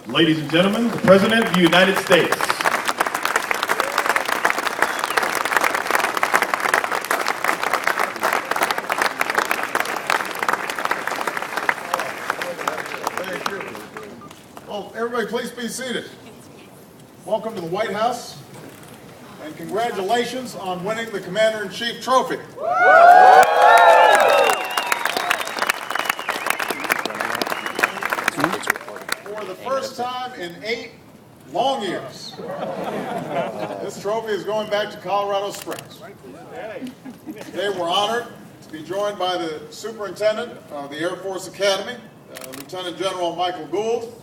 Ladies and gentlemen, the President of the United States. Thank you. Well, everybody please be seated. Welcome to the White House, and congratulations on winning the Commander-in-Chief Trophy. For the first time in 8 long years, this trophy is going back to Colorado Springs. Today we're honored to be joined by the Superintendent of the Air Force Academy, Lieutenant General Michael Gould,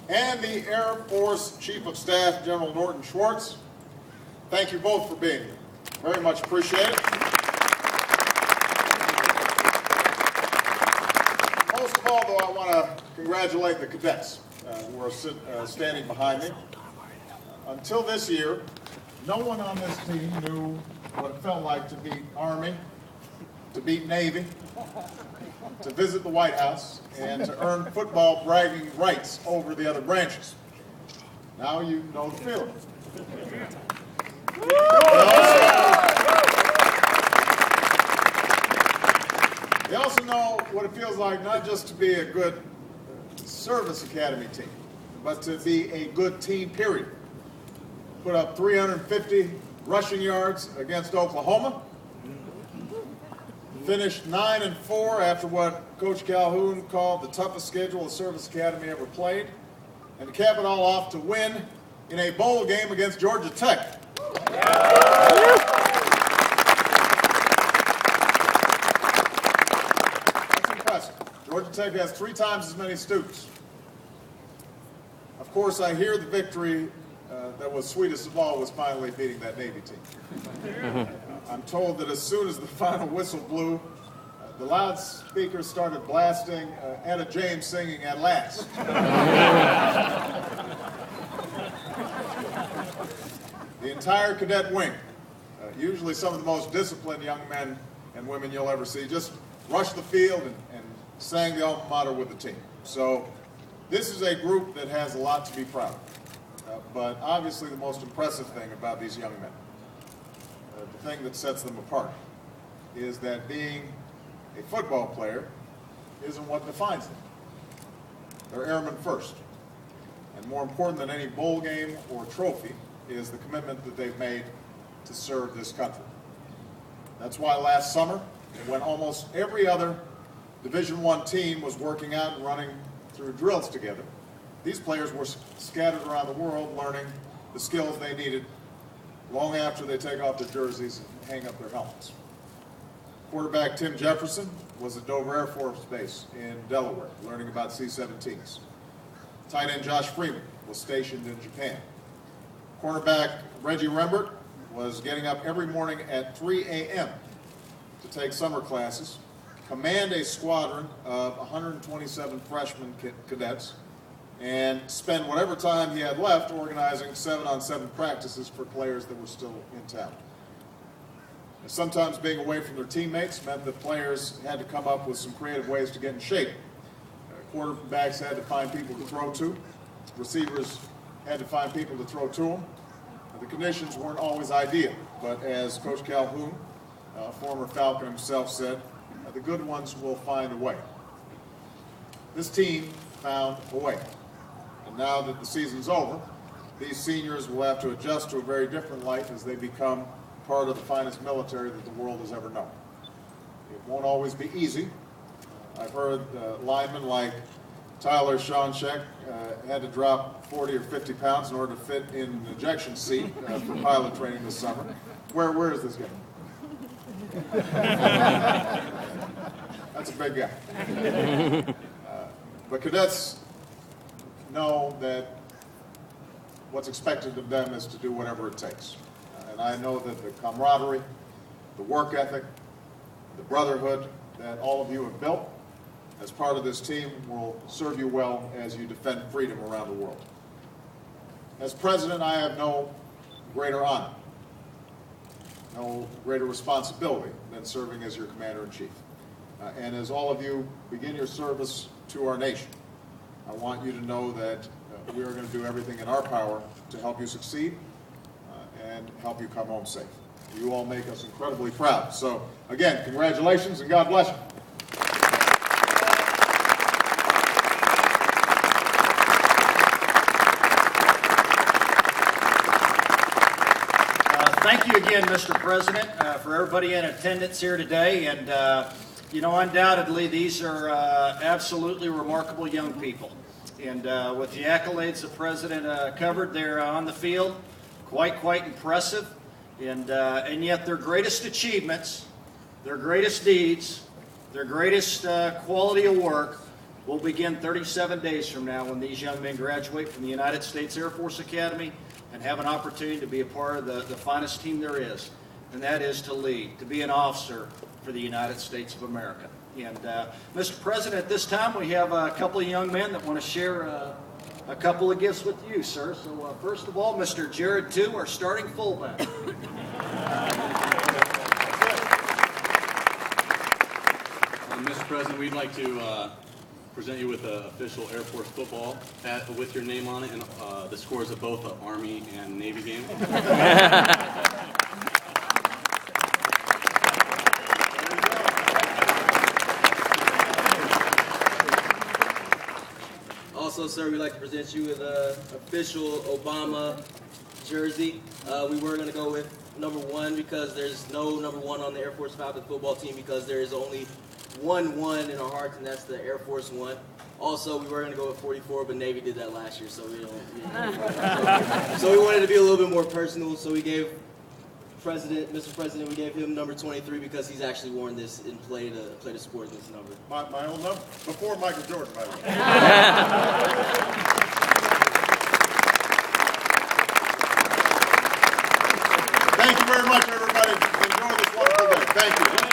and the Air Force Chief of Staff, General Norton Schwartz. Thank you both for being here. Very much appreciate it. Most of all, though, I want to congratulate the cadets who are standing behind me. Until this year, no one on this team knew what it felt like to beat Army, to beat Navy, to visit the White House, and to earn football bragging rights over the other branches. Now you know the feeling. They also know what it feels like not just to be a good service academy team, but to be a good team, period. Put up 350 rushing yards against Oklahoma. Finished 9-4 after what Coach Calhoun called the toughest schedule the Service Academy ever played. And to cap it all off, to win in a bowl game against Georgia Tech. That's impressive. Georgia Tech has 3 times as many students. Of course, I hear the victory that was sweetest of all was finally beating that Navy team. I'm told that as soon as the final whistle blew, the loudspeakers started blasting Etta James singing "At Last." The entire cadet wing, usually some of the most disciplined young men and women you'll ever see, just rushed the field and sang the alma mater with the team. So this is a group that has a lot to be proud of. But obviously the most impressive thing about these young men, the thing that sets them apart, is that being a football player isn't what defines them. They're airmen first. And more important than any bowl game or trophy is the commitment that they've made to serve this country. That's why last summer, when almost every other Division I team was working out and running through drills together, these players were scattered around the world learning the skills they needed long after they take off their jerseys and hang up their helmets. Quarterback Tim Jefferson was at Dover Air Force Base in Delaware, learning about C-17s. Tight end Josh Freeman was stationed in Japan. Cornerback Reggie Rembert was getting up every morning at 3 a.m. to take summer classes, command a squadron of 127 freshman cadets, and spend whatever time he had left organizing 7-on-7 practices for players that were still in town. And sometimes being away from their teammates meant that players had to come up with some creative ways to get in shape. Quarterbacks had to find people to throw to. Receivers had to find people to throw to them. The conditions weren't always ideal, but as Coach Calhoun, former Falcon himself, said, the good ones will find a way. This team found a way. And now that the season's over, these seniors will have to adjust to a very different life as they become part of the finest military that the world has ever known. It won't always be easy. I've heard linemen like Tyler Shonchek had to drop 40 or 50 pounds in order to fit in an ejection seat for pilot training this summer. Where is this guy? That's a big guy. But cadets know that what's expected of them is to do whatever it takes. And I know that the camaraderie, the work ethic, the brotherhood that all of you have built as part of this team will serve you well as you defend freedom around the world. As president, I have no greater honor. no greater responsibility than serving as your commander-in-chief. And as all of you begin your service to our nation, I want you to know that we are going to do everything in our power to help you succeed and help you come home safe. You all make us incredibly proud. So again, congratulations and God bless you. Thank you again, Mr. President, for everybody in attendance here today. And, you know, undoubtedly, these are absolutely remarkable young people. And with the accolades the President covered there on the field, quite impressive. And yet their greatest achievements, their greatest deeds, their greatest quality of work will begin 37 days from now when these young men graduate from the United States Air Force Academy and have an opportunity to be a part of the finest team there is, and that is to lead, to be an officer for the United States of America. And Mr. President, at this time we have a couple of young men that want to share a couple of gifts with you, sir. So first of all, Mr. Jared Tu, our starting fullback. Mr. President, we'd like to present you with an official Air Force football with your name on it and the scores of both the Army and Navy game. Also, sir, we'd like to present you with an official Obama jersey. We were going to go with number 1 because there's no number 1 on the Air Force Falcon football team because there is only one in our hearts, and that's the Air Force One. Also, we were going to go with 44, but Navy did that last year, so we don't. So we wanted to be a little bit more personal, so we gave Mr. President, we gave him number 23 because he's actually worn this and played the sport in this number. My own number, before Michael Jordan, by the way. Thank you very much, everybody. Enjoy this wonderful day. Thank you.